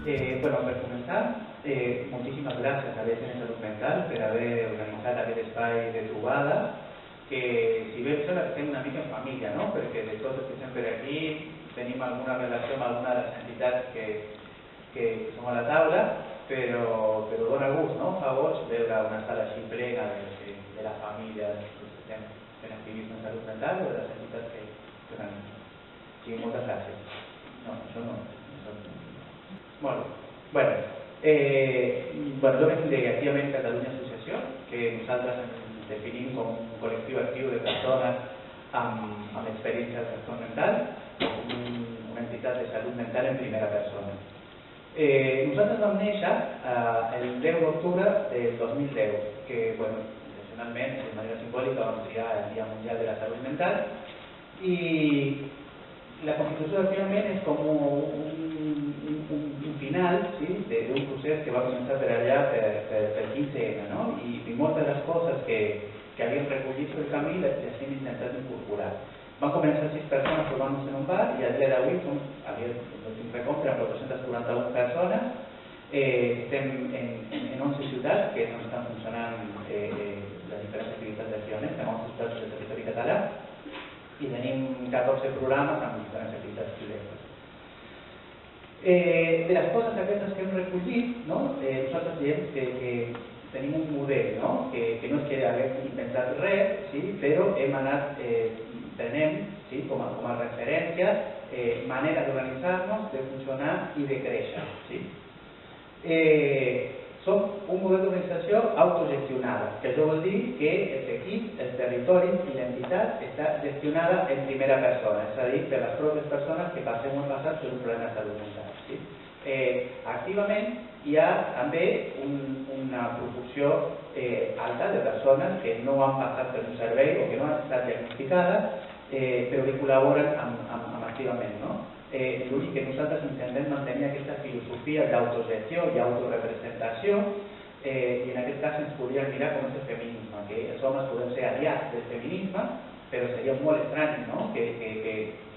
Bueno, per començar, moltíssimes gràcies a l'ESN Salut Mental per haver organitzat aquest espai de trobada, que si bé em sembla que estem una mica en família, no? Perquè de tots els que estem per aquí tenim alguna relació amb alguna de les entitats que som a la taula, però dona gust, no? Fa goig veure una sala així plena de la família que estem fent activisme en salut mental o de les entitats que organitzen. Sí, moltes gràcies. No, això no. Molt bé. Bueno, jo venc d'Activament Catalunya Associació, que nosaltres ens definim com un col·lectiu actiu de persones amb experiència de trastorn mental, com una entitat de salut mental en primera persona. Nosaltres vam néixer el 10 d'octubre del 2010, que, bueno, tradicionalment, de manera simbòlica, vam triar el Dia Mundial de la Salut Mental, i la Constitució actualment és com un final, sí, d'un procés que va començar per allà per 15N, no? I moltes de les coses que havíem recollit pel camí les hem intentat incorporar. Van començar 6 persones trobant-nos en un bar i al dia d'avui som, l'últim recompte, amb 441 persones. Estem en 11 ciutats que estan funcionant les diferents activitats d'activament, en 11 ciutats del territori català, i tenim 14 programes amb diferents activitats directes. De les coses aquestes que hem recollit, no? Nosaltres diem que tenim un model, no? Que no és que haguem inventat res, sí? Però hem anat prenent, sí? com a referències maneres d'organitzar-nos, de funcionar i de créixer. Sí? Som un model d'organització autogestionada, que això vol dir que els equips, els territoris i l'entitat està gestionada en primera persona, és a dir, per les pròpies persones que passem o hem passat per un problema de salut mental. Sí? Activament hi ha també una proporció alta de persones que no han passat per un servei o que no han estat diagnosticades, però que col·laboren amb activament, no? L'únic que nosaltres intentem mantenir aquesta filosofia d'autogestió i autorepresentació, i en aquest cas ens podríem mirar com és el feminisme, que els homes podem ser aliats del feminisme, però seria molt estrany, no? que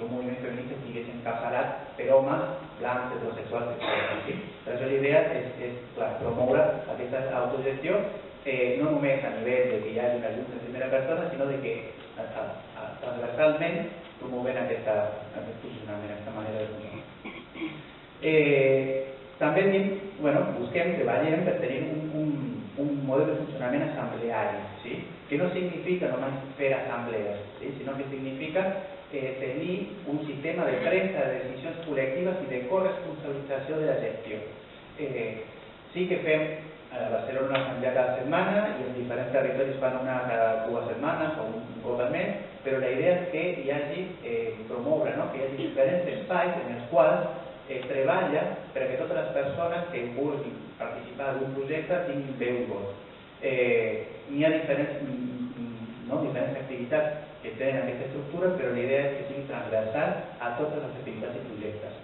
un moviment feminista estigués encapçalat per homes blancs, heterosexuals, etc. Sí? Per això l'idea és promoure aquesta autogestió, no només a nivell de que hi hagi una llum de primera persona, sinó de que transversalment promovent aquest funcionament, aquesta manera de funcionar. També busquem, treballem per tenir un model de funcionament assembleari, sí? Que no significa només fer assemblees, sí? Sinó que significa tenir un sistema de presa de decisions col·lectives i de corresponsabilització de la gestió. Sí que fem a Barcelona una assemblea cada setmana i en diferents territoris fan una cada 2 setmanes o un cop al mes, però la idea és que hi hagi promoure, no? Que hi hagi diferents espais en els quals treballa perquè totes les persones que vulguin participar d'un projecte tinguin veu i vot. N'hi ha diferents activitats que tenen aquesta estructura, però la idea és que sigui transversal a totes les activitats i projectes.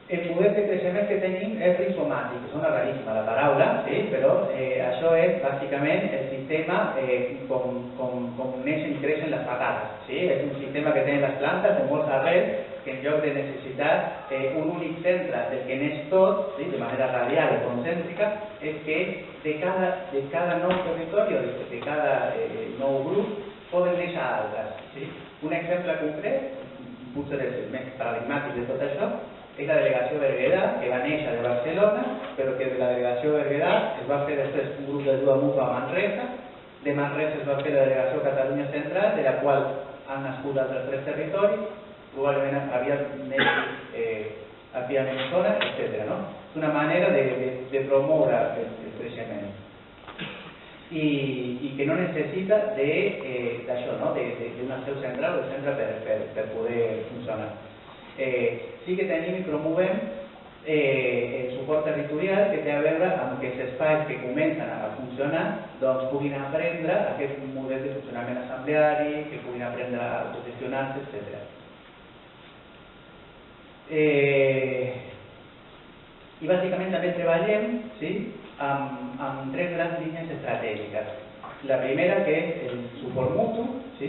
El model de creixement que tenim és rizomàtic, que sona raríssima la paraula, sí? Però això és bàsicament el sistema com neixen i creixen les patates. Sí? És un sistema que tenen les plantes de molts arrels, que en lloc de necessitar un únic centre del que neix tot, sí? De manera radial o concèntrica, és que de cada nou territori o de cada nou grup poden néixer altres. Sí? Un exemple concret, potser el més paradigmàtic de tot això, és la delegació Berguedà, que va néixer de Barcelona, però que de la delegació Berguedà es va fer després un grup d'ajuda mútua a Manresa, de Manresa es va fer la delegació Catalunya Central, de la qual han nascut altres 3 territoris, probablement havia neix aquí a Minnesota, etc. No? És una manera de promoure el creixement. I que no necessita d'això, no? D'una seu central o centre per poder funcionar. Sí que tenim i promovem el suport territorial que té a veure amb que els espais que comencen a funcionar doncs puguin aprendre aquest model de funcionament assembleari, que puguin aprendre a autogestionar-se, etc. I bàsicament també treballem, sí, amb 3 grans línies estratègiques. La primera, que és el suport mutu, sí?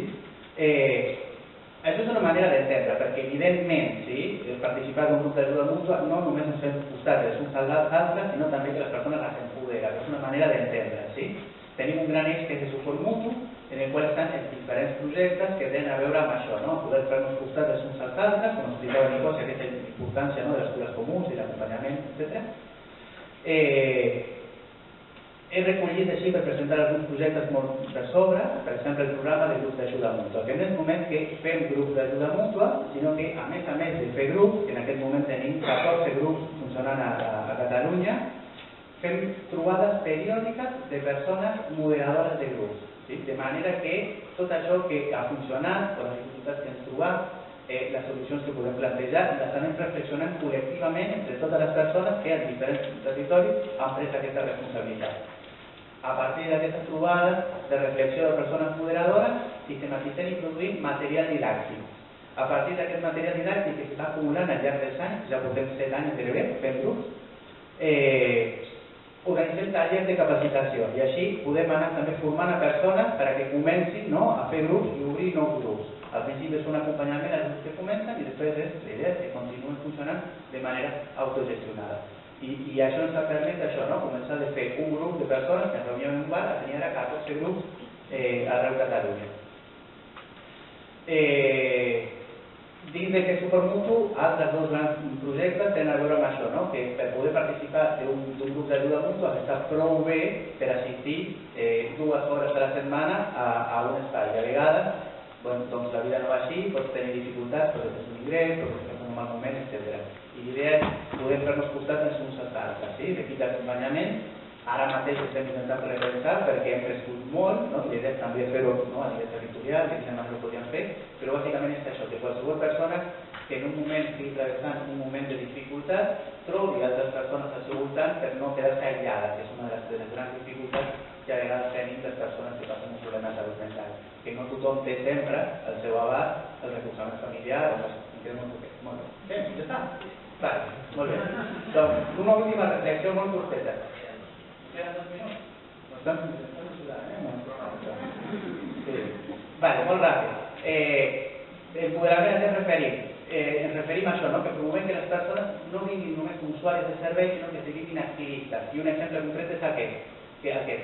Això és una manera d'entendre, perquè evidentment, sí, participar d'un grup d'ajuda mútua no només ens fem costat els uns als altres, sinó també que les persones les empoderen. És una manera d'entendre, sí. Tenim un gran eix que és de suport mutu, en el qual estan els diferents projectes que tenen a veure amb això, no? Poder fer-nos costat els uns als altres, com explicava Nicosia, aquesta importància, no?, de les cures comuns i l'acompanyament, etc. He recollit així per presentar alguns projectes molt per sobre, per exemple el programa de grups d'ajuda mútua, que no és només que fem grups d'ajuda mútua, sinó que a més de fer grups, que en aquest moment tenim 14 grups funcionant a Catalunya, fem trobades periòdiques de persones moderadores de grups, sí? De manera que tot això que ha funcionat, o les dificultats que hem trobat, les solucions que podem plantejar, les anem reflexionant col·lectivament entre totes les persones que en diferents territoris han pres aquesta responsabilitat. A partir d'aquestes trobades de reflexió de persones moderadores, sistematitzem i produïm material didàctic. A partir d'aquest material didàctic que s'està acumulant al llarg dels anys, ja portem 7 anys gairebé fent grups, organitzem tallers de capacitació i així podem anar també formant a persones perquè comencin a fer grups i obrir nous grups. Al principi és un acompanyament als grups que comencen i després la idea és que continuen funcionant de manera autogestionada. I això ens ha permès començar a fer un grup de persones que ens reuníem en un bar, a tenir ara 14 grups arreu de Catalunya. Dins d'aquest suport mutu, altres dos grans projectes tenen a veure amb això, que per poder participar d'un grup d'ajuda mútua està prou bé per assistir 2 hores a la setmana a un espai. I a vegades, doncs la vida no va així, pots tenir dificultats, pots tenir un ingrés, pots tenir un mal moment, etc. I l'idea és poder fer-nos costat els uns als altres, l'equip d'acompanyament. Ara mateix estem intentant repensar perquè hem crescut molt, l'idea és també fer-ho a nivell territorial, que quina manera ho podríem fer, però bàsicament és això, que qualsevol persona que en un moment estigui travessant un moment de dificultat trobi altres persones al seu voltant per no quedar-se aïllada, que és una de les grans dificultats que a vegades tenim les persones que passen un problema de salut mental, que no tothom té sempre al seu abast el recolzament familiar o les molt bé. Bé, ja està? Vale, molt bé. Doncs, una última reflexió molt curteta. Queden 2 minuts? No estan ajudant, Sí. Vale, molt ràpid. Empoderament ens referim a això, que promovem que les persones no vinguin només usuaris de serveis, sinó que siguin activistes. I un exemple concret és aquest,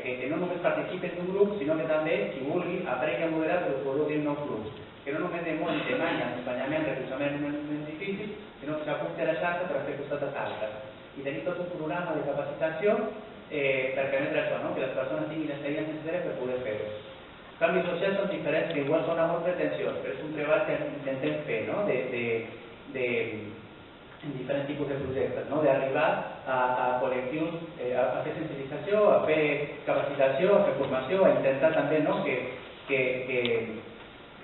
que no només participen d'un grup, sinó que també, si vulgui, aprengui a moderar per poder obrir nous grups. Que no només demani acompanyament, recolzament en moments difícils, sinó que s'apunti a la xarxa per fer costat als altres. I tenim tot un programa de capacitació per permetre això, que les persones tinguin l'experiència necessària per poder fer-ho. Canvis socials són diferents, que igual són molt pretensiós, però és un treball que intentem fer en diferents tipus de projectes, d'arribar a col·lectius, a fer sensibilització, a fer capacitació, a fer formació, a intentar també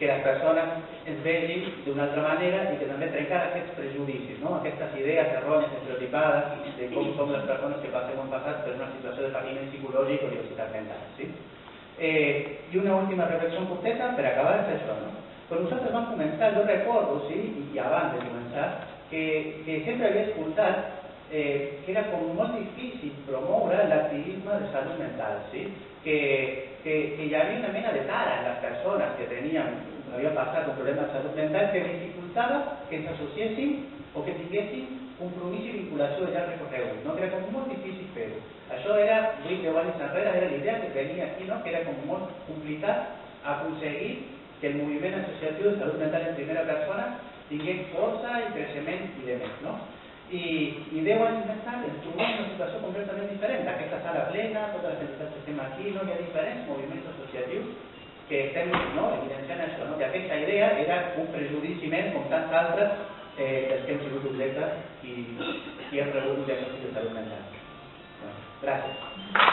que les persones ens vegin d'una altra manera i que també trencar aquests prejudicis, aquestes idees errònies, estereotipades de com som les persones que passem o hem passat per una situació de patiment psicològic o diversitat mental. I una última reflexió curteta per acabar és això. Quan nosaltres vam començar, jo recordo, i abans de començar, que sempre havia escoltat que era com molt difícil promoure l'activisme de salut mental, que hi havia una mena de tara en les persones que havien passat un problema de salut mental que dificultava que ens associéssim o que tinguéssim compromís i vinculació de llarg recorregut, que era com molt difícil fer-ho. Això era, 8-10 anys enrere, era l'idea que tenia aquí, que era com molt complicat aconseguir que el moviment associatiu de salut mental en primera persona tingués força i creixement i de més. I 10 anys més tard ens trobem en una situació completament diferent. Aquesta sala plena, totes les entitats que estem aquí, hi ha diferents moviments associatius que estem evidenciant això, que aquesta idea era un prejudici més, com tants altres, dels que hem sigut objectes i hem rebut un diagnòstic de salut mental. Gràcies.